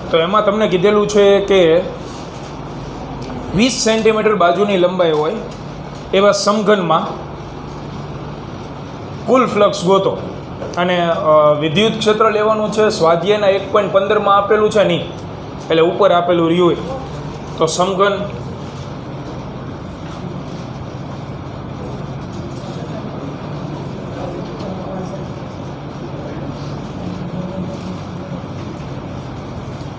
તો એમાં તમને કીધેલું છે કે 20 સેન્ટીમીટર બાજુની લંબાઈ હોય એવા સમઘનમાં કુલ ફ્લક્સ ગોતો. અને વિદ્યુત ક્ષેત્ર લેવાનું છે. સ્વાધ્યાયના 1.15 આપેલું છે નહીં, એટલે ઉપર આપેલું રહ્યું હોય. તો સમઘન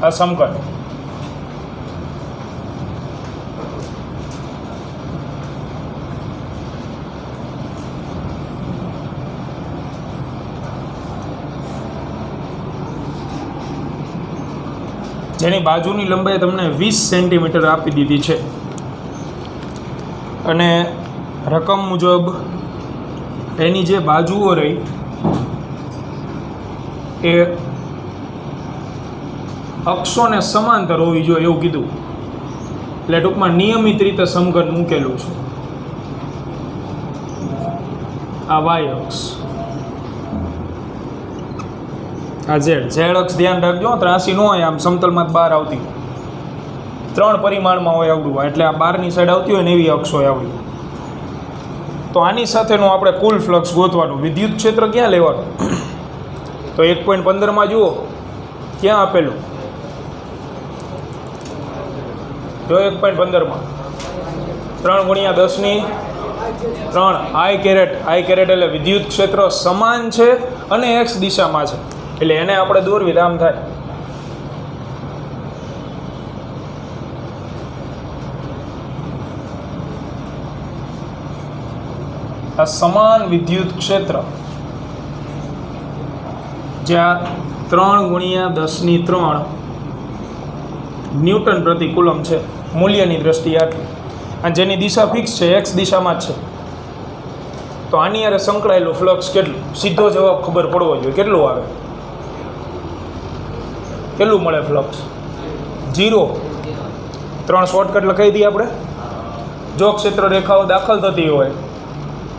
આ સમઘન જેની બાજુની લંબાઈ તમને 20 સેન્ટીમીટર આપી દીધી છે અને રકમ મુજબ એની જે બાજુઓ રહી એ અક્ષોને સમાંતર હોવી જોઈએ એવું કીધું. એટલે ટૂંકમાં નિયમિત રીતે સમઘન મૂકેલું છે. આ વાય અક્ષ, આ ઝેડ અક્ષ ધ્યાન રાખજો. ત્રાસી ન હોય, આમ સમતલમાં બહાર આવતી હોય, 3 પરિમાણમાં હોય આવડું હોય, એટલે આ બહારની સાઈડ આવતી હોય ને એવી અક્ષ હોય આવડી. તો આની સાથેનું આપણે કુલ ફ્લક્સ ગોતવાનું. વિદ્યુત ક્ષેત્ર ક્યાં લેવાનું? તો 1.15 જુઓ ક્યાં આપેલું? જો 1.15 3 × 10⁻³ આઈ કેરેટ એટલે વિદ્યુત ક્ષેત્ર સમાન છે અને એક્સ દિશામાં છે, એટલે એને આપણે દોરવી આમ થાય. આ સમાન વિદ્યુત ક્ષેત્ર જ્યાં 3 × 10⁻³ ન્યૂટન પ્રતિ કુલમ છે મૂલ્યની દ્રષ્ટિએ આટલું, અને જેની દિશા ફિક્સ છે, એક્સ દિશામાં જ છે. તો આની યારે સંકળાયેલું ફ્લક્સ કેટલું? સીધો જવાબ ખબર પડવો જોઈએ. કેટલું આવે? કેટલું મળે ફ્લક્સ? 0. 3 શોર્ટકટ લખાઈ દઈએ આપણે. જો ક્ષેત્ર રેખાઓ દાખલ થતી હોય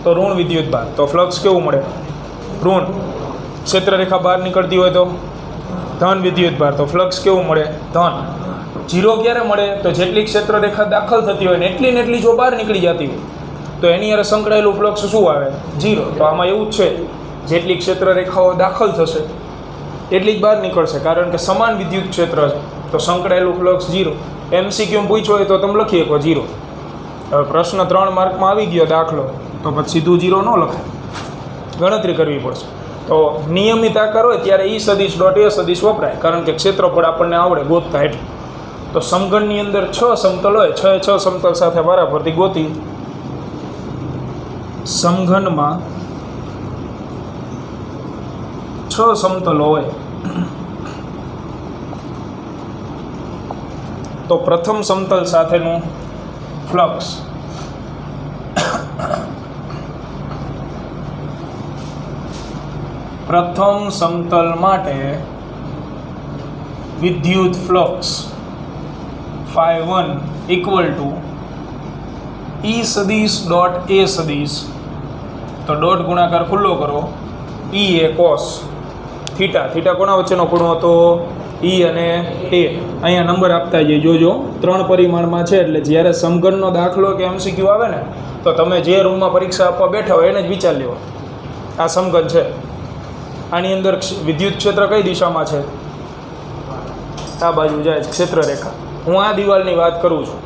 તો ઋણ વિદ્યુત ભાર, તો ફ્લક્સ કેવું મળે? ઋણ. ક્ષેત્ર રેખા બહાર નીકળતી હોય તો ધન વિદ્યુત ભાર, તો ફ્લક્સ કેવું મળે? ધન. 0 ક્યારે મળે? તો જેટલી ક્ષેત્ર રેખા દાખલ થતી હોય ને એટલી જો બહાર નીકળી જતી હોય તો એની યારે સંકળાયેલું ફ્લક્સ શું આવે? 0. તો આમાં એવું જ છે, જેટલી ક્ષેત્ર રેખાઓ દાખલ થશે એટલી જ બહાર નીકળશે, કારણ કે સમાન વિદ્યુત ક્ષેત્ર છે. તો સંકળાયેલું ફ્લક્સ 0. MCQ પૂછ્યો હોય તો તમે લખી શકો 0. હવે પ્રશ્ન 3 માર્કમાં આવી ગયો દાખલો, તો પછી સીધું 0 ન લખાય, ગણતરી કરવી પડશે. તો નિયમિત આકાર હોય ત્યારે E સદિશ ડોટ A સદિશ વપરાય, કારણ કે ક્ષેત્રફળ આપણને આવડે ગોતતા એટલે. તો સમઘનની અંદર 6 સમતલ હોય, 6 સમતલ સાથે વારાફરતી ગોતી. સમઘનમાં 6 સમતલો હોય તો પ્રથમ સમતલ સાથેનું ફ્લક્સ પ્રથમ સમતલ માટે વિદ્યુત ફ્લક્સ ∅1 = E સદિશ ડોટ A સદિશ, તો ડોટ ગુણાકાર ખુલ્લો કરો. E એ કોસ થીટા કોના વચ્ચેનો ખૂણો હતો? E અને A. અહીંયા નંબર આપતા જઈએ, જોજો 3 પરિમાણમાં છે, એટલે જ્યારે સમઘનનો દાખલો કે MCQ આવે ને તો તમે જે રૂમમાં પરીક્ષા આપવા બેઠા હોય એને જ વિચાર લેવો. આ સમઘન છે, આની અંદર વિદ્યુત ક્ષેત્ર કઈ દિશામાં છે? આ બાજુ જાય છે ક્ષેત્ર રેખા. હું આ દિવાલની વાત કરું છું,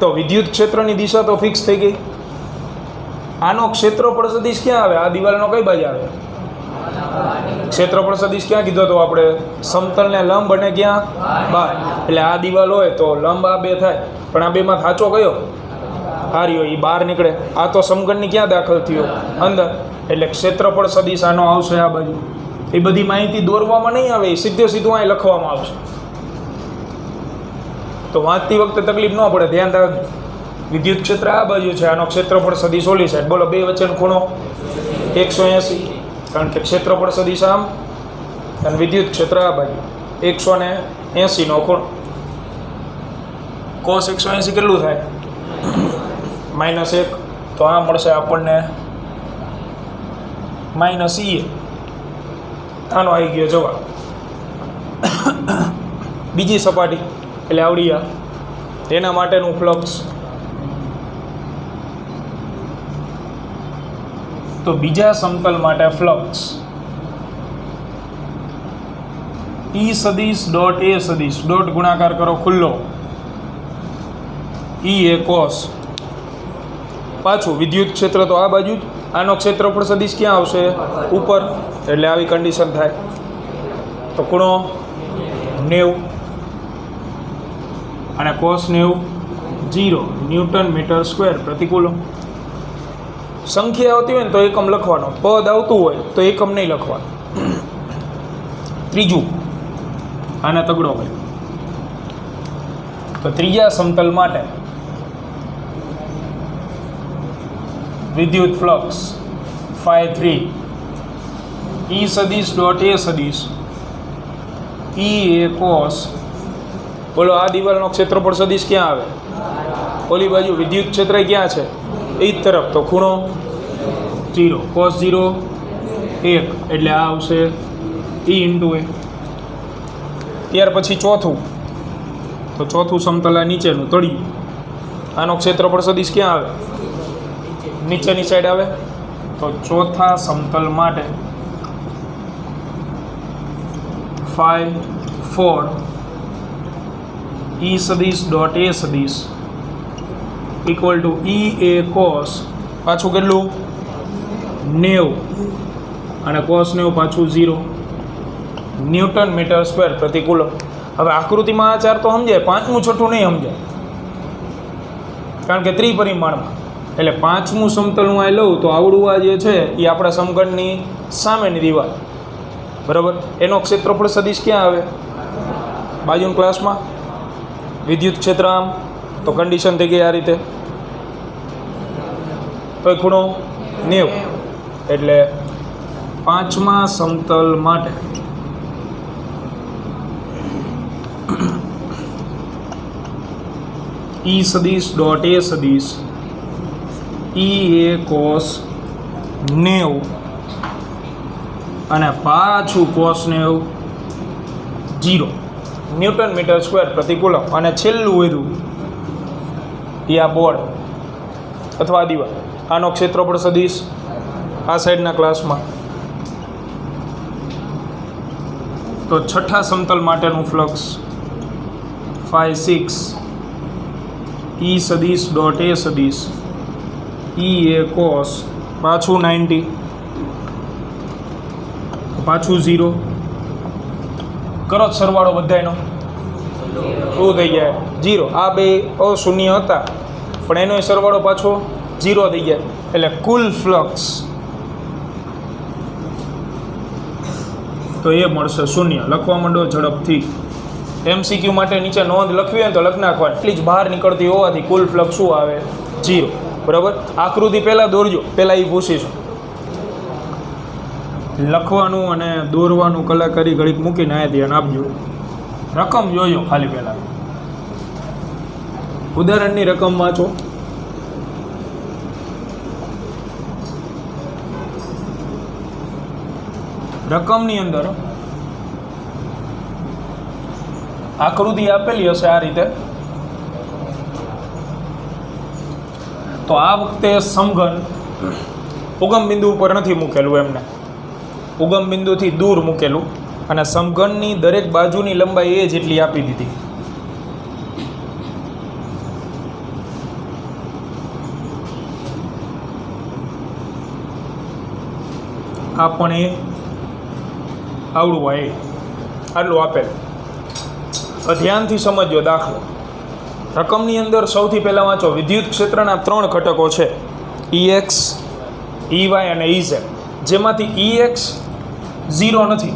તો વિદ્યુત ક્ષેત્રની દિશા તો ફિક્સ થઈ ગઈ. આનો ક્ષેત્રફળ સદિશ ક્યાં આવે? આ દિવાલનો કઈ બાજુ આવે? ક્ષેત્રફળ સદિશ ક્યાં કીધો તો આપણે? સમતલને લંબ અને ક્યાં? બહાર. એટલે આ દિવાલ હોય તો લંબ આ 2 થાય, પણ આ 2માં સાચો કયો? આ રહ્યો, એ બહાર નીકળે. આ તો સમઘનની ક્યાં દાખલ થયો? અંદર. એટલે ક્ષેત્રફળ સદિશ આનો આવશે આ બાજુ. એ બધી માહિતી દોરવામાં નહીં આવે, સીધું અહીં લખવામાં આવશે. તો વાંચતી વખતે તકલીફ ન પડે, ધ્યાન રાખજો. વિદ્યુત ક્ષેત્ર આ બાજુ છે, આનો ક્ષેત્રફળ સદિશ ઓલી સાઈડ. બોલો 2 વચ્ચેનો ખૂણો 180, કારણ કે ક્ષેત્રફળ સદિશ આમ અને વિદ્યુત ક્ષેત્ર આ બાજુ 180નો ખૂણો. cos 180 કેટલું થાય? -1. તો આ મળશે આપણને -E. આનો આવી ગયો જવાબ. બીજી સપાટી એટલે આવડી આ એના માટેનું ફ્લક્સ. તો બીજા સમતલ માટે ફ્લક્સ E સદિશ ડોટ એ સદિશ ડોટ ગુણાકાર કરો ખુલ્લો E એ કોસ. પાછું વિદ્યુત ક્ષેત્ર તો આ બાજુ જ, આનો ક્ષેત્રફળ સદિશ ક્યાં આવશે? ઉપર, એટલે આવી કન્ડિશન થાય. તો ખૂણો 90 અને કોસ 90 0 ન્યૂટન મીટર સ્ક્વેર પ્રતિકૂળ. સંખ્યા આવતી હોય ને તો એકમ લખવાનો, પદ આવતું હોય તો એકમ નહીં લખવાનું. ત્રીજું આને તગડો હોય તો ત્રીજા સમતલ માટે વિદ્યુત ફ્લક્સ φ3 E સદિશ ડોટ એ સદિશ E એ કોસ. બોલો આ દિવાલનો ક્ષેત્રફળ સદિશ ક્યાં આવે? ઓલી બાજુ. વિદ્યુત ક્ષેત્ર ક્યાં છે? એ જ તરફ. તો ખૂણો 0 કોસ 0 1 એટલે આ આવશે E ઇન્ટુ એ. ત્યાર પછી ચોથું, તો ચોથું સમતલ આ નીચેનું તળિયું. આનો ક્ષેત્રફળ સદિશ ક્યાં આવે? નીચેની સાઈડ આવે. તો ચોથા સમતલ માટે φ4 E સદિશ ડોટ એ સદિશ equal to E A cos. પાછું કેટલું? 90 અને કોસ 90 પાછું 0 ન્યૂટન મીટર સ્ક્વેર પ્રતિકૂળ. હવે આકૃતિમાં આ ચાર તો સમજાય, પાંચમું છઠ્ઠું નહીં સમજાય, કારણ કે ત્રિપરિમાણમાં. એટલે પાંચમું સમતલ હું આ લઉં તો આવડું આ જે છે એ આપણા સમઘનની સામેની દિવાલ, બરાબર. એનો ક્ષેત્રફળ સદિશ ક્યાં આવે? બાજુના ક્લાસમાં. વિદ્યુત ક્ષેત્ર આમ, તો કન્ડિશન થઈ ગઈ આ રીતે. તો એ ખૂણો 90 એટલે પાંચમા સમતલ માટે E સદિશ ડોટ એ સદિશ E એ કોસ 90 અને પાછું કોસ 90 0 ન્યૂટન મીટર સ્ક્વેર પ્રતિકૂળ. અને છેલ્લું વધ્યું એ આ બોર્ડ અથવા દિવાલ. આનો ક્ષેત્રફળ સદિશ આ સાઈડના ક્લાસમાં. તો છઠ્ઠા સમતલ માટેનું ફ્લક્સ φ6 E સદિશ ડોટ એ સદિશ E એ કોસ પાછું 90 પાછું 0 કરો સરવાળો બધાયનો શું થઈ જાય? 0. આ બે અશૂન્ય હતા પણ એનો સરવાળો પાછો 0 થઈ જાય. એટલે કુલ ફ્લક્સ તો એ મળશે 0. લખવા માંડો ઝડપથી. MCQ માટે નીચે નોંધ લખવી હોય તો લખ નાખવાની. એટલી જ બહાર નીકળતી હોવાથી કુલ ફ્લક્સ શું આવે? 0. બરાબર. આકૃતિ પહેલાં દોરજો, પહેલાં એ પૂછીશું. લખવાનું અને દોરવાનું કલાકારી ઘડીક મૂકીને આ ધ્યાન આપજો. રકમ જોજો ખાલી પહેલાં. ઉદાહરણની રકમ વાંચો. રકમની અંદર આકૃતિ આપેલી હશે આ રીતે. તો આ વખતે સમઘન ઉગમ બિંદુ ઉપર નથી મૂકેલું, એમને ઉગમ બિંદુથી દૂર મૂકેલું અને સમઘનની દરેક બાજુની લંબાઈ એ જેટલી આપી દીધી. આ પણ એ આવડું હોય આટલું આપેલ. ધ્યાનથી સમજો દાખલો. રકમની અંદર સૌથી પહેલાં વાંચો. વિદ્યુત ક્ષેત્રના 3 ઘટકો છે, EX, EY અને EZ, જેમાંથી EX 0 નથી.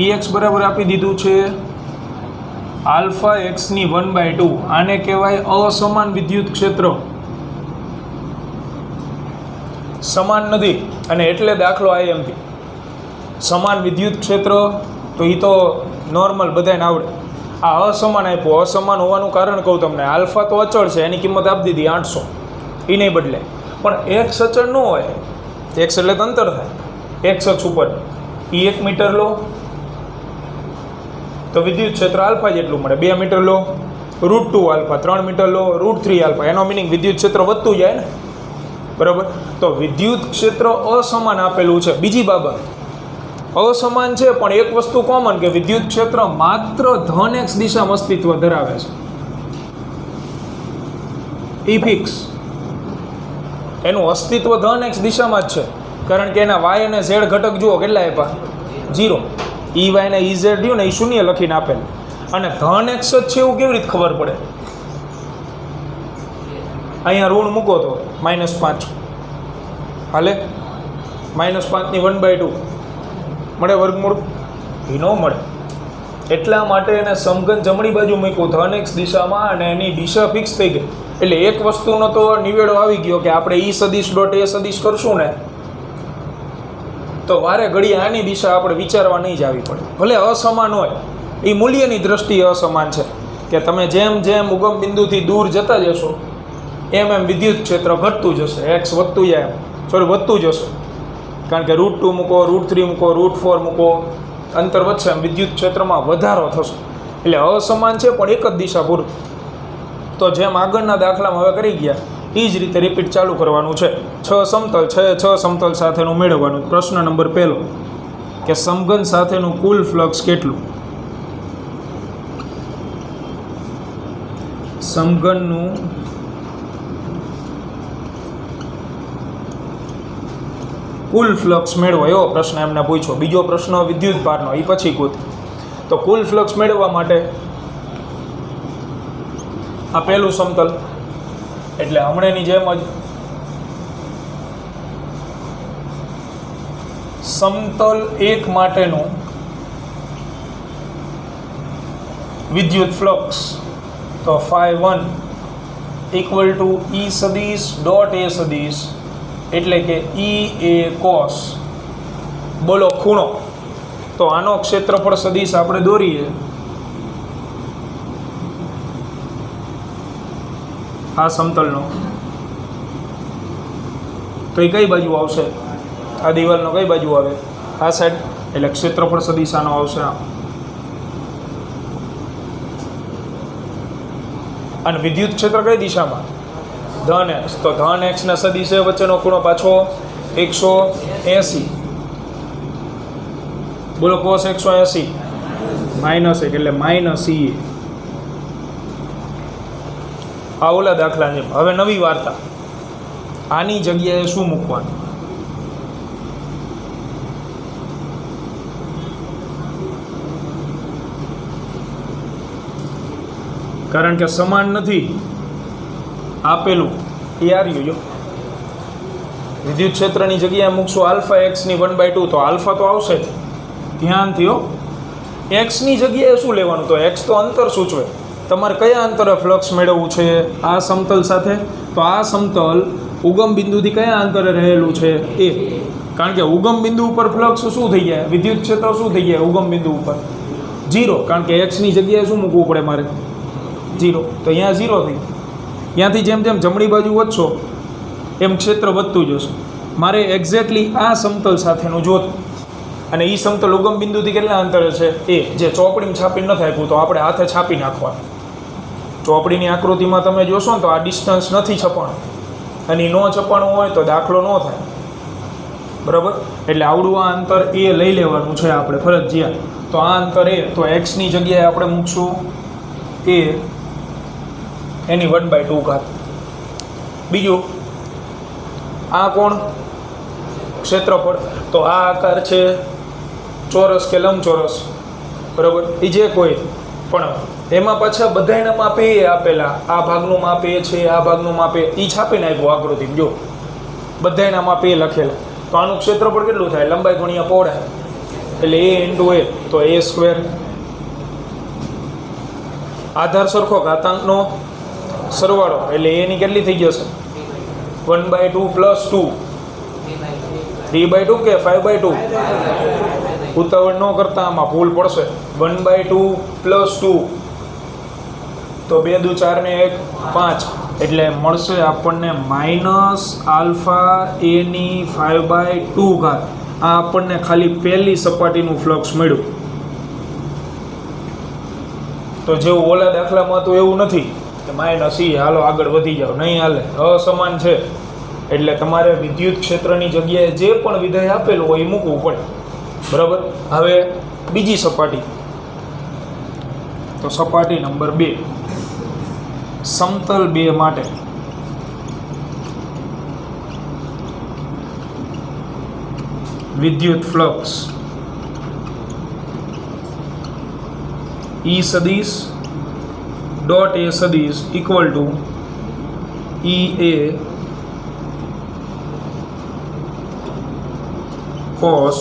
EX બરાબર આપી દીધું છે આલ્ફા એક્સની 1/2. આને કહેવાય અસમાન વિદ્યુત ક્ષેત્ર. સમાન નથી અને એટલે દાખલો IMP. સમાન વિદ્યુત ક્ષેત્ર તો એ તો નોર્મલ બધાને આવડે. આ અસમાન આપ્યો. અસમાન હોવાનું કારણ કહું તમને. આલ્ફા તો અચળ છે, એની કિંમત આપી દીધી 800, એ નહીં બદલે. પણ એક્સ અચળ ન હોય. એક્સ એટલે અંતર થાય એક્સ અક્ષ ઉપર. એ 1 મીટર લો તો વિદ્યુત ક્ષેત્ર આલ્ફા જેટલું મળે. 2 મીટર લો √2 આલ્ફા, 3 મીટર લો √3 આલ્ફા. એનો મિનિંગ વિદ્યુત ક્ષેત્ર વધતું જાય ને, બરાબર. તો વિદ્યુત ક્ષેત્ર અસમાન આપેલું છે. બીજી બાબત, અસમાન છે પણ એક વસ્તુ કોમન કે વિદ્યુત ક્ષેત્ર માત્ર ધન એક્સ દિશામાં અસ્તિત્વ ધરાવે છે. ઈ ફિક્સ, એનું અસ્તિત્વ ધન એક્સ દિશામાં જ છે, કારણ કે એના વાય અને ઝેડ ઘટક જુઓ કેટલા આપ્યા, 0. ઈ વાય ને ઈ ઝેડ રહ્યું ને એ શૂન્ય લખીને આપેલું, અને ધન એક્સ જ છે એવું કેવી રીતે ખબર પડે? અહીંયા ઋણ મૂકો તો -5 હાલે, -5 ની 1/2 મળે વર્ગમૂળ? એ ન મળે. એટલા માટે એને સમઘન જમણી બાજુ મૂક્યું ધન એક્સ દિશામાં, અને એની દિશા ફિક્સ થઈ ગઈ. એટલે એક વસ્તુનો તો નિવેડો આવી ગયો કે આપણે ઈ સદિશ ડોટ એ સદિશ કરશું ને તો વારે ઘડી આની દિશા આપણે વિચારવા નહીં જ આવી પડે. ભલે અસમાન હોય, એ મૂલ્યની દ્રષ્ટિએ અસમાન છે કે તમે જેમ જેમ ઉગમ બિંદુથી દૂર જતા જશો એમ એમ વિદ્યુત ક્ષેત્ર ઘટતું જશે, એક્સ વધતું જાય, વધતું જશે. કારણ કે √2 મૂકો, √3 મૂકો, √4 મૂકો, અંતર વધશે એમ વિદ્યુત ક્ષેત્રમાં વધારો થશે. એટલે અસમાન છે પણ એક જ દિશા પૂરતું. તો જેમ આગળના દાખલામાં હવે કરી ગયા એ જ રીતે રિપીટ ચાલુ કરવાનું છે. 6 સમતલ, 6 સમતલ સાથેનું મેળવવાનું. પ્રશ્ન નંબર 1 કે સમઘન સાથેનું કુલ ફ્લક્સ કેટલું? સમઘનનું કુલ ફ્લક્સ મેળવો એવો પ્રશ્ન એમને પૂછ્યો. બીજો પ્રશ્ન વિદ્યુત ભારનો, એ પછી ગોત. તો કુલ ફ્લક્સ મેળવવા માટે આ પહેલું સમતલ, એટલે હમણાંની જેમ જ સમતલ 1 માટેનું વિદ્યુત ફ્લક્સ તો ∅1 = E સદિશ ડોટ A સદિશ, એટલે કે E A cos. બોલો ખૂણો. તો આનો ક્ષેત્રફળ સદિશ આપણે દોરીએ. આ સમતલનો તો એ કઈ બાજુ આવશે? આ દિવાલનો કઈ બાજુ આવે? આ સાઈડ. એટલે ક્ષેત્રફળ સદિશ આનો આવશે. અને વિદ્યુત ક્ષેત્ર કઈ દિશામાં? ધન એક્સ. તો ધન એક્સ ના સદિશ વચ્ચેનો ખૂણો પાછો 180. બોલો cos 180 -1 એટલે -E. આ ઓલા દાખલા છે. હવે નવી વાર્તા, આની જગ્યાએ શું મૂકવાનું? કારણ કે સમાન નથી આપેલું એ આ રહ્યું. જો વિદ્યુત ક્ષેત્રની જગ્યાએ મૂકશું આલ્ફા એક્સની 1/2, તો આલ્ફા તો આવશે જ. ધ્યાનથી હો. એક્સની જગ્યાએ શું લેવાનું? તો એક્સ તો અંતર સૂચવે. તમારે કયા અંતરે ફ્લક્સ મેળવવું છે આ સમતલ સાથે? તો આ સમતલ ઉગમ બિંદુથી કયા અંતરે રહેલું છે? એ. કારણ કે ઉગમ બિંદુ ઉપર ફ્લક્સ શું થઈ જાય? વિદ્યુત ક્ષેત્ર શું થઈ જાય ઉગમ બિંદુ ઉપર? 0. કારણ કે એક્સની જગ્યાએ શું મૂકવું પડે મારે? 0. તો અહીંયા 0 થઈ. ત્યાંથી જેમ જેમ જમણી બાજુ વધશો એમ ક્ષેત્ર વધતું જશે. મારે એક્ઝેક્ટલી આ સમતલ સાથેનું જોત, અને એ સમતલ ઉગમ બિંદુથી કેટલા અંતરે છે? એ. જે ચોપડીમાં છાપીને નથી આપ્યું તો આપણે હાથે છાપી નાખવાનું. ચોપડીની આકૃતિમાં તમે જોશો ને તો આ ડિસ્ટન્સ નથી છપાણું, અને ન છપાણું હોય તો દાખલો ન થાય, બરાબર. એટલે આવડું આ અંતર એ લઈ લેવાનું છે આપણે ફરજિયાત. તો આ અંતર એ, તો એક્સની જગ્યાએ આપણે મૂકશું એ એની 1/2. બીજું આ કોણ? ક્ષેત્રફળ. તો આ આકાર છે ચોરસ કે લંબચોરસ, બરાબર. એ જે કોઈ પણ એમાં પાછા બધાના માપ એ આપેલા. આ ભાગનું માપ એ છે, આ ભાગનું માપ એ છાપીને આપ્યું આકૃતિ. જો બધાના માપ એ લખેલા. તો આનું ક્ષેત્રફળ કેટલું થાય? લંબાઈ ગુણ્યા પહોળાઈ, એટલે A × A, તો A². આધાર સરખો, ઘાતાંકનો સરવાળો, એટલે એની કેટલી થઈ જશે? 1/2 + 2, 3/2 કે 5/2? ઉતાવળ ન કરતા, આમાં ભૂલ પડશે. 1/2 + 2, તો 2 × 2 = 4 ને 1 = 5. એટલે મળશે આપણને -α/5/2. આ આપણને ખાલી પહેલી સપાટીનું ફ્લક્સ મળ્યું. તો જેવું ઓલા દાખલામાં હતું એવું નથી કે માઇનસ ઈ હાલો આગળ વધી જાઓ, નહીં હાલે, અસમાન છે. એટલે તમારે વિદ્યુત ક્ષેત્રની જગ્યાએ જે પણ વિધેય આપેલું હોય એ મૂકવું પડે. બરાબર. હવે બીજી સપાટી, તો સપાટી નંબર 2, સમતલ 2 માટે વિદ્યુત ફ્લક્સ E સદિશ ડોટ A સદિશ ઇક્વલ ટુ EA કોસ.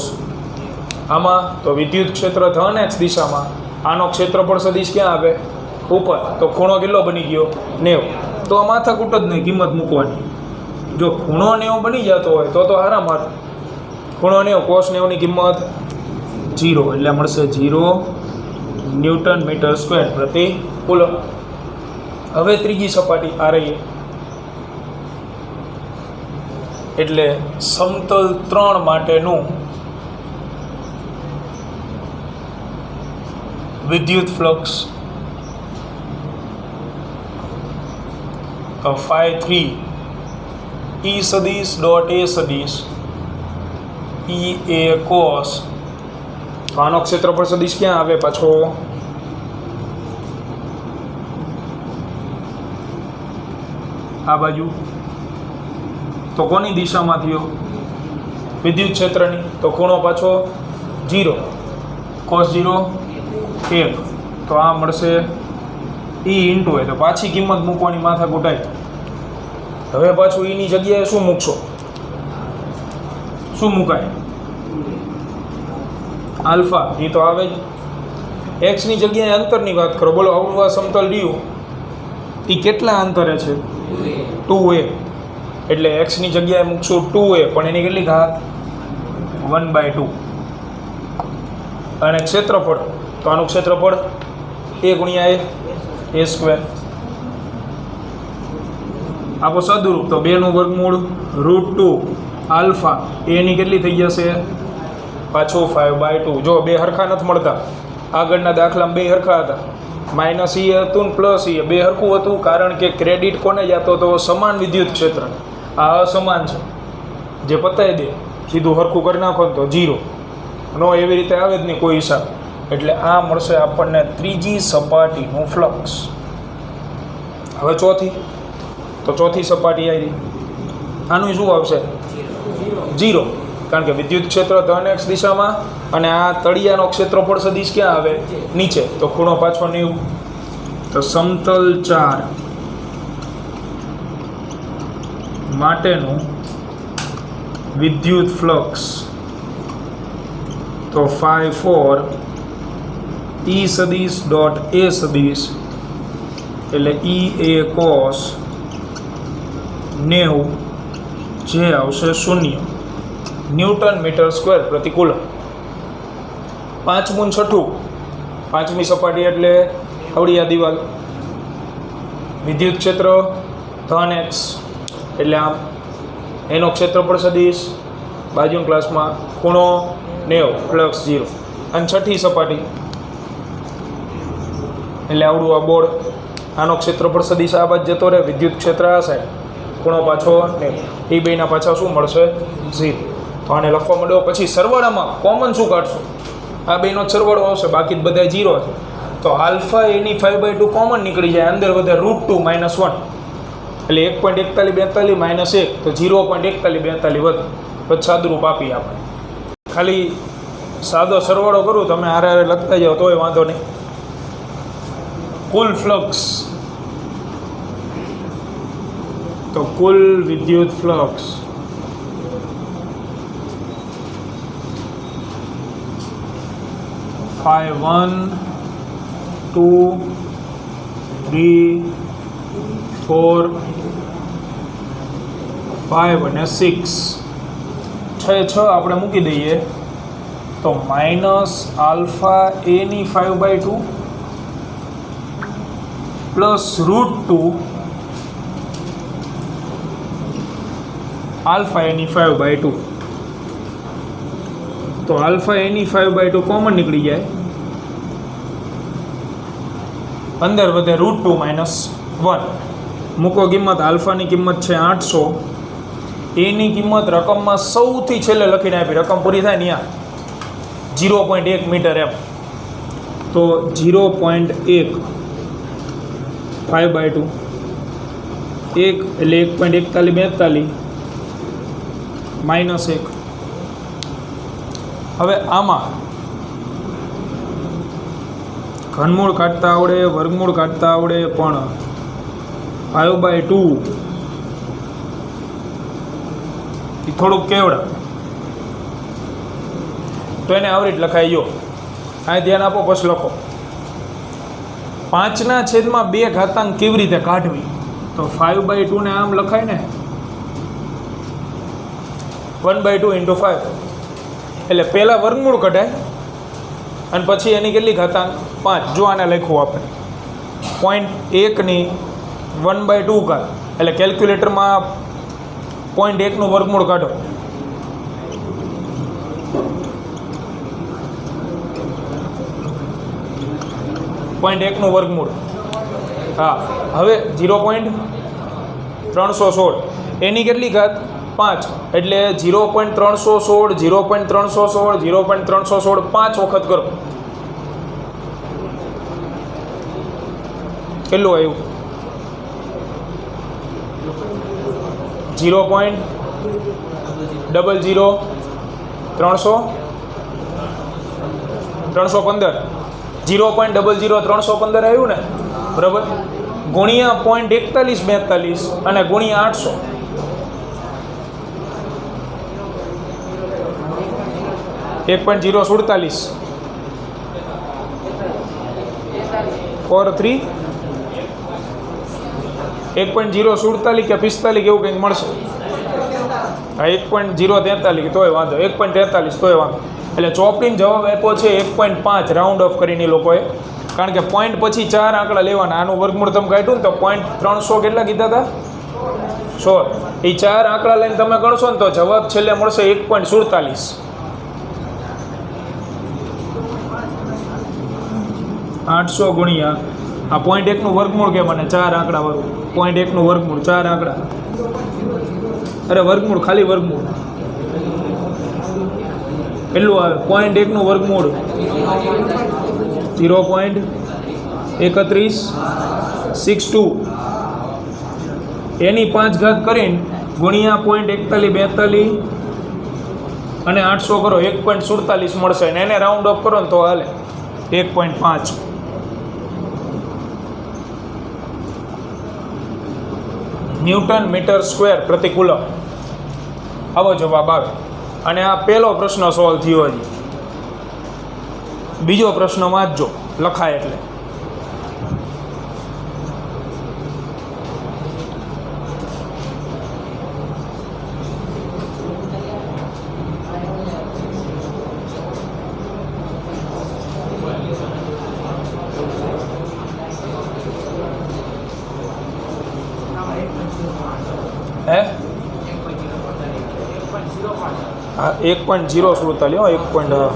આમાં તો વિદ્યુત ક્ષેત્ર ધન x દિશામાં, આનો ક્ષેત્રફળ સદિશ ક્યાં આવે? ઉપર. તો ખૂણો કેટલો બની ગયો? 90. તો આ માથાકૂટ જ નહીં, કિંમત મૂકવાની. જો ખૂણો 90 બની જતો હોય તો આરામ હાર. ખૂણો 90, કોસ 90 ની કિંમત 0, એટલે મળશે 0 ન્યૂટન મીટર સ્ક્વેર પ્રતિ કુલમ. હવે ત્રીજી સપાટી આ રહી, એટલે સમતલ 3 માટેનું વિદ્યુત ફ્લક્સ φ3 E સદિશ ડોટ A સદિશ EA કોસ. તો આનો ક્ષેત્રફળ સદિશ ક્યાં આવે પાછો? આ બાજુ. તો કોની દિશામાં થયો? વિદ્યુત ક્ષેત્રની. તો ખૂણો પાછો 0, કોસ 0 1. તો આ મળશે E ઇન્ટુ એ. તો પાછી કિંમત મૂકવાની માથાકૂટ આવી. હવે પાછું ઈની જગ્યાએ શું મૂકશો? શું મુકાય? આલ્ફા. એ તો આવે જ. એક્સની જગ્યાએ અંતરની વાત કરો. બોલો આવડું આ સમતલ રહ્યું એ કેટલા અંતરે છે? 2a. એટલે એક્સની જગ્યાએ મૂકશું 2a, પણ એની કેટલી ઘાત? 1/2. અને ક્ષેત્રફળ, તો આનું ક્ષેત્રફળ a ગુણ્યા a સ્ક્વેર. આપો સદરૂપ. તો 2 નું વર્ગમૂળ √2 આલ્ફા. એની કેટલી થઈ જશે? પાછું 5/2. જો બે હરખા નથી મળતા. આગળના દાખલામાં બે હરખા હતા, માઇનસ ઈ હતું ને પ્લસ ઈ, બે હરખું હતું. કારણ કે ક્રેડિટ કોને જતો હતો? સમાન વિદ્યુત ક્ષેત્ર. આ અસમાન છે, જે પતાવી દે સીધું હરખું કરી નાખો તો 0. નો એવી રીતે આવે જ નહીં કોઈ હિસાબ. એટલે આ મળશે આપણને ત્રીજી સપાટીનું ફ્લક્સ. હવે ચોથી, તો ચોથી સપાટી આવી, આનું શું આવશે? 0. કારણ કે વિદ્યુત ક્ષેત્ર ધન x દિશામાં, અને આ તળિયાનો ક્ષેત્રફળ સદિશ ક્યાં આવે? નીચે. તો ખૂણો પાછો 90. તો સમતલ 4 માટેનું વિદ્યુત ફ્લક્સ તો φ4 E સદિશ ડોટ A સદિશ એટલે EA કોસ 90 જે આવશે 0 ન્યૂટન મીટર સ્ક્વેર પ્રતિ કુલમ. પાંચમું છઠ્ઠું, પાંચમી સપાટી એટલે આવડી આ દિવાલ. વિદ્યુત ક્ષેત્ર ધન x એટલે આમ, એનો ક્ષેત્રફળ સદિશ બાજુના ક્લાસમાં ખૂણો 90 પ્લસ 0. અને છઠ્ઠી સપાટી એટલે આવડું આ બોર્ડ, આનો ક્ષેત્રફળ સદિશ આ બાજુ જતો રહે, વિદ્યુત ક્ષેત્ર આ સાઈડ, ખૂણો પાછો 90. એ બેના પાછા શું મળશે? 0. તો આને લખવા માંડો. પછી સરવાળામાં કોમન શું કાઢશું? આ બેનો સરવાળો આવશે, બાકી બધા 0 છે. તો આલ્ફા એની 5/2 કોમન નીકળી જાય, અંદર વધે √2 - 1 એટલે 1.4142 - 1 તો 0.4142 વધે. પછી સાદુરૂપ આપી આપણે. ખાલી સાદો સરવાળો કરું, તમે હારે લખતા જાઓ તોય વાંધો નહીં. કુલ ફ્લક્સ, તો કુલ વિદ્યુત ફ્લક્સ φ1 2 3 4 5 અને 6 6 આપણે મૂકી દઈએ. તો માઇનસ આલ્ફા એની 5/2 પ્લસ √2 આલ્ફા એની 5/2. તો આલ્ફા એની 5/2 કોમન નીકળી જાય અંદર વધે √2 - 1. મૂકો કિંમત. આલ્ફાની કિંમત છે 800. એની કિંમત રકમમાં સૌથી છેલ્લે લખીને આપી. રકમ પૂરી થાય ને ત્યાં 0.1 મીટર એમ. તો 0.1 5/2 1 એટલે 1.4142 -1. હવે આમાં ઘનમૂળ કાઢતા આવડે, વર્ગમૂળ કાઢતા આવડે, પણ 5/2 એ થોડુંક કેવડા, તો એને આવી રીતે લખાઈ ગયો. આ ધ્યાન આપો, પછી લખો. 5/2 કેવી રીતે કાઢવી? તો 5/2 ને આમ લખાય ને 1/2 × 5. એટલે પહેલાં વર્ગમૂળ કઢાય અને પછી એની કેટલી ઘાતાંક? 5. જો આને લખવું આપણે 0.1 1/2 કાઢ, એટલે કેલ્ક્યુલેટરમાં 0.1 વર્ગમૂળ કાઢો. વર્ગમૂળ. હા, હવે 0.316 એની કેટલી ઘાત? 5. એટલે 0.316 0.316 0.316 5 વખત કરો. કેટલું આવ્યું? 0.00315 0.00315 આવ્યું ને, બરાબર. ગુણ્યા 0.4142 અને ગુણ્યા 800. (1.047) 4 3 1.047 કે 45 એવું કંઈક મળશે. હા, 1.043 તોય વાંધો, 1.43 તોય વાંધો. એટલે ચોપડીને જવાબ આપ્યો છે 1.5 રાઉન્ડ ઓફ કરીને લોકોએ, કારણ કે પોઈન્ટ પછી 4 આંકડા લેવાના. આનું વર્ગમૂળ તમે કાઢ્યું ને તો 0.300 કેટલા કીધા હતા? 100. એ 4 આંકડા લઈને તમે ગણશો ને તો જવાબ છેલ્લે મળશે 1.47. 800 ગુણ્યા આ 0.1 વર્ગમૂળ કે મને 4 આંકડા વાળું 0.1 વર્ગમૂળ 4 આંકડા. અરે વર્ગમૂળ, ખાલી વર્ગમૂળ કેટલું આવે? 0.1 વર્ગમૂળ 0.3162. એની 5 ઘાત કરીને ગુણ્યા 0.4142 અને 800 કરો, 1.47 મળશે. અને એને રાઉન્ડ ઓફ કરો ને તો હાલે 1.5. ન્યૂટન મીટર સ્ક્વેર પ્રતિ કુલમ. આવો જવાબ આવે. અને આ પહેલો પ્રશ્ન સોલ્વ થયો. હજી બીજો પ્રશ્ન વાંચજો, લખાય એટલે. હે? હા, 1.047.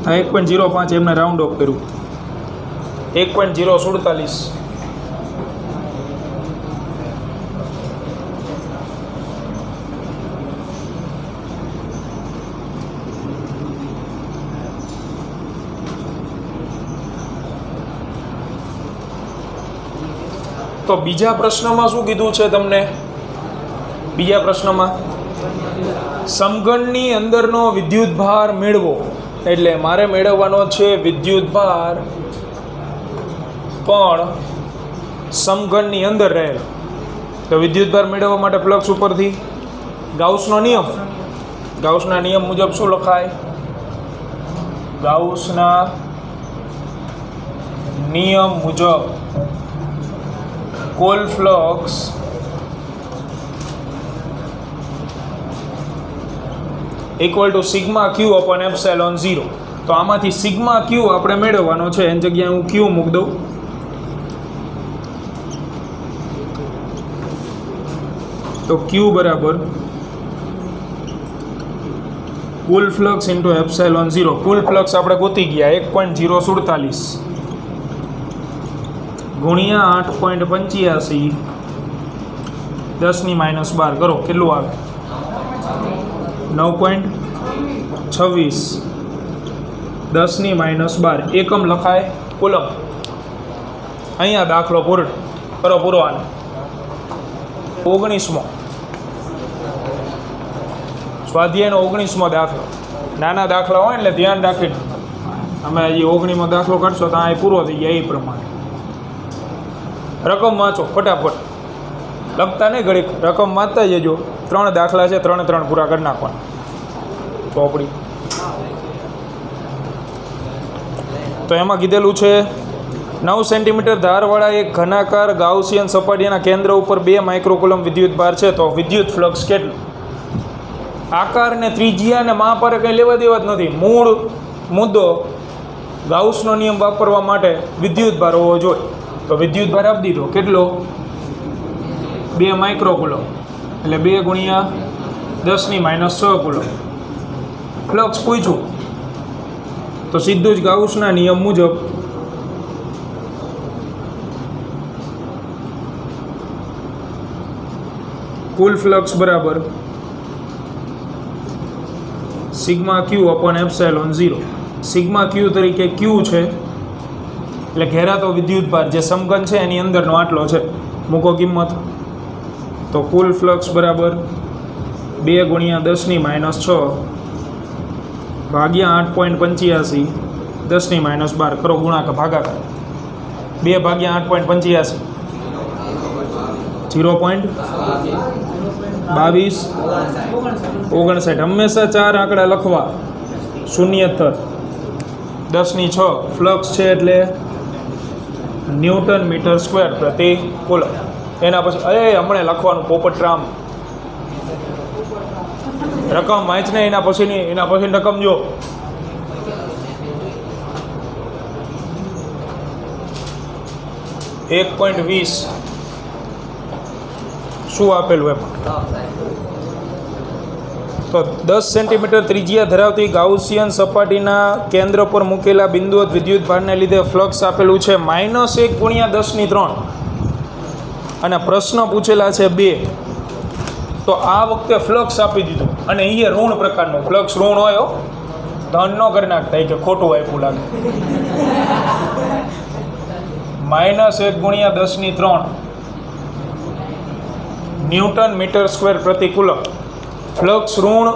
હા, 1.05 એમને રાઉન્ડ ઓફ કર્યું. 1.047. તો બીજા પ્રશ્નમાં શું કીધું છે તમને? બીજા પ્રશ્નમાં સમઘનની અંદરનો વિદ્યુત ભાર મેળવો. એટલે મારે મેળવવાનો છે વિદ્યુત ભાર પણ સમઘનની અંદર રહેલો. તો વિદ્યુત ભાર મેળવવા માટે ફ્લક્સ ઉપરથી ગાઉસનો નિયમ. ગાઉસના નિયમ મુજબ શું લખાય? ગાઉસના નિયમ મુજબ કુલ flux equal to sigma q upon epsilon 0. તો આમાંથી સિગ્મા ક્યુ આપણે મેળવવાનો છે. એની જગ્યાએ હું ક્યુ મૂકી દઉં. તો ક્યુ બરાબર કુલ ફ્લક્સ ઇન્ટુ એપ્સાઇલોન 0. કુલ ફ્લક્સ આપણે ગોતી ગયા 1.047 ગુણ્યા 8.85 10⁻12 કરો કેટલું આવે 9.26 10⁻12 એકમ લખાય કુલમ. અહીંયા દાખલો પૂર્ણ કરો પૂરો આને 19મો સ્વાધ્યાયનો 19મો દાખલો. નાના દાખલા હોય એટલે ધ્યાન રાખીને અમે હજી 19મો દાખલો કરશો તો આ પૂરો થઈ જાય એ પ્રમાણે. રકમ વાંચો ફટાફટ, લખતા નહીં ઘડીક રકમ વાંચતા જજો. 3 દાખલા છે, 3 પૂરા કરી નાખવાના ચોપડી. તો એમાં કીધેલું છે 9 સેન્ટીમીટર ધારવાળા એક ઘનાકાર ગાઉસિયન સપાટીના કેન્દ્ર ઉપર 2 માઇક્રોકુલમ વિદ્યુત ભાર છે, તો વિદ્યુત ફ્લક્સ કેટલું? આકાર ને ત્રિજ્યા ને માપારે કંઈ લેવા દેવા જ નથી. મૂળ મુદ્દો ગાઉસનો નિયમ વાપરવા માટે વિદ્યુત ભાર હોવો જોઈએ. તો વિદ્યુત ભાર આપી દીધો કેટલો? 2 માઇક્રોકુલમ એટલે 2 ગુણ્યા 10⁻6 કુલમ. ફ્લક્સ પૂછ્યું તો સીધું જ ગાઉસના નિયમ મુજબ કુલ ફ્લક્સ બરાબર sigma q upon epsilon 0. Sigma ક્યુ તરીકે ક્યુ છે એટલે ઘેરાતો વિદ્યુત ભાર જે સમઘન છે એની અંદરનો આટલો છે, મૂકો કિંમત. તો કુલ ફ્લક્સ બરાબર 2 ગુણ્યા 10⁻6 ભાગ્યા 8.85 10⁻12 કરો ગુણાકાર ભાગાકાર. 2 ભાગ્યા 8.85 0.2259. હંમેશા 4 આંકડા લખવા, શૂન્યતર 10⁻6 ફ્લક્સ છે એટલે ન્યૂટન મીટર સ્ક્વેર પ્રતિ કુલમ. એના પછી હમણાં લખવાનું પોપટરામ રકમ વાંચને એના પછી રકમ જો. $1.20 શું આપેલું એમાં? તો 10 સેન્ટીમીટર ત્રિજ્યા ધરાવતી ગાઉસિયન સપાટીના કેન્દ્ર પર મૂકેલા બિંદુવત વિદ્યુત ભારને લીધે ફ્લક્સ આપેલું છે -1 ગુણ્યા 10⁻3 અને પ્રશ્ન પૂછેલા છે 2. તો આ વખતે ફ્લક્સ આપી દીધું અને એ ઋણ પ્રકારનો ફ્લક્સ. ઋણ હોય ધન ન કરી નાખતા કે ખોટું આપ્યું લાગે. -1 ગુણ્યા 10⁻3 ન્યૂટન મીટર સ્ક્વેર પ્રતિ કુલમ. ફ્લક્સ ઋણ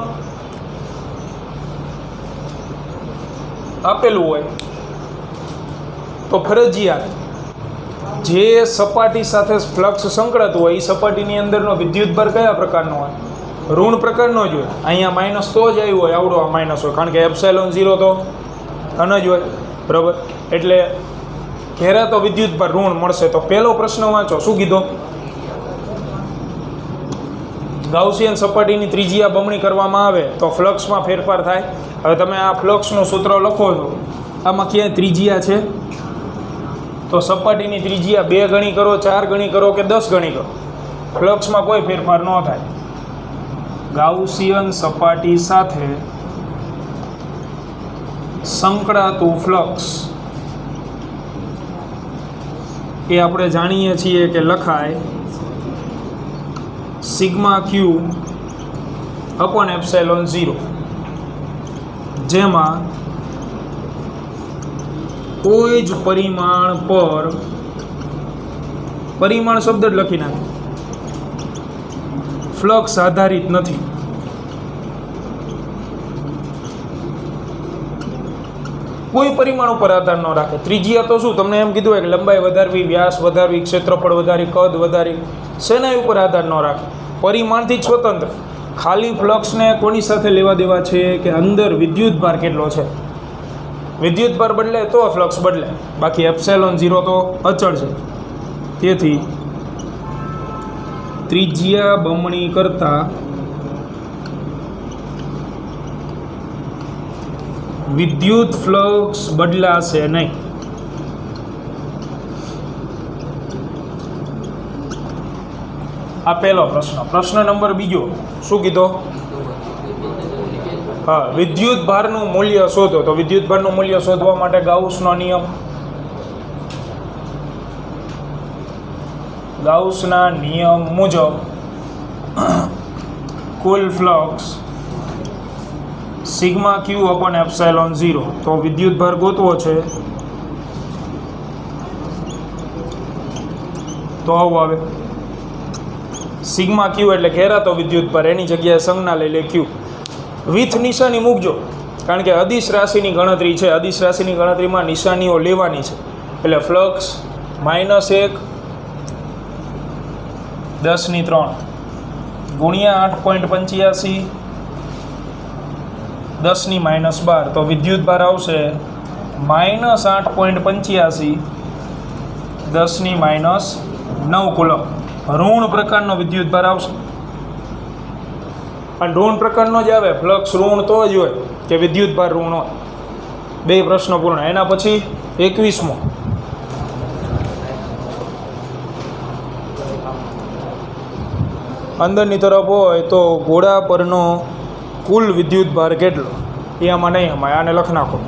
આપેલું હોય તો ફરજિયાત જે સપાટી સાથે ફ્લક્સ સંકળાતું હોય એ સપાટીની અંદરનો વિદ્યુત ભાર કયા પ્રકારનો હોય? ઋણ પ્રકારનો જ હોય. અહીંયા માઇનસ તો જ આવ્યું હોય, આવડો માઇનસ હોય, કારણ કે એપ્સાઇલોન 0 તો ધન જ હોય, બરાબર. એટલે ઘેરાતો વિદ્યુત ભાર ઋણ મળશે. તો પહેલો પ્રશ્ન વાંચો, શું કીધો? ગાઉસિયન સપાટીની ત્રિજ્યા બમણી કરવામાં આવે તો ફ્લક્સમાં ફેરફાર થાય. હવે તમે આ ફ્લક્સનું સૂત્ર લખો છો, આમાં ક્યાંય ત્રિજ્યા છે? તો સપાટીની ત્રિજ્યા 2 ગણી કરો, 4 ગણી કરો કે 10 ગણી કરો, ફ્લક્સમાં કોઈ ફેરફાર ન થાય. ગાઉસિયન સપાટી સાથે સંકળાતું ફ્લક્સ એ આપણે જાણીએ છીએ કે લખાય સિગ્મા ક્યુ અપોન એપ્સાઇલોન 0, જેમાં કોઈ જ પરિમાણ પર, પરિમાણ શબ્દ જ લખી નાખે, ફ્લક્સ આધારિત નથી. કોઈ પરિમાણ ઉપર આધાર ન રાખે. ત્રિજ્યા તો શું તમને એમ કીધું હોય કે લંબાઈ વધારવી, વ્યાસ વધારવી, ક્ષેત્રફળ વધારી, કદ વધારી, શેના ઉપર આધાર ન રાખે, પરિમાણથી જ સ્વતંત્ર. ખાલી ફ્લક્સને કોની સાથે લેવા દેવા છે કે અંદર વિદ્યુત ભાર કેટલો છે. વિદ્યુત ભાર બદલે તો ફ્લક્સ બદલે, બાકી એપ્સાઇલોન 0 તો અચળ છે. તેથી ત્રિજ્યા બમણી કરતા વિદ્યુત ફ્લક્સ બદલાશે નહીં. આ પહેલો પ્રશ્ન. પ્રશ્ન નંબર બીજો શું કીધો? હા, વિદ્યુત ભારનું મૂલ્ય શોધો. તો વિદ્યુત ભારનું મૂલ્ય શોધવા માટે ગાઉસનો નિયમ, ગાઉસના નિયમ મુજબ કુલ flux sigma q upon epsilon 0. તો વિદ્યુત ભાર ગોતવો છે તો આવું આવે સિગ્મા ક્યુ એટલે ઘેરાતો વિદ્યુત ભાર, એની જગ્યાએ સંજ્ઞા લઈ લે ક્યુ. વિથ નિશાની મૂકજો કારણ કે અદિશ રાશિની ગણતરી છે. અદિશ રાશિની ગણતરીમાં નિશાનીઓ લેવાની છે. એટલે ફ્લક્સ -1 10⁻³ ગુણ્યા 8.85 10⁻12. તો વિદ્યુત ભાર આવશે -8.85 10⁻9 કુલમ. ઋણ પ્રકારનો વિદ્યુત ભાર આવશે. અને ઋણ પ્રકારનો જ આવે, ફ્લક્સ ઋણ તો જ હોય કે વિદ્યુત ભાર ઋણ હોય. 2 પ્રશ્નો પૂર્ણ. એના પછી 21મો, અંદરની તરફ હોય તો ઘોડા પરનો કુલ વિદ્યુત ભાર કેટલો? એ આમાં નહીં, આમાં આને લખ નાખો.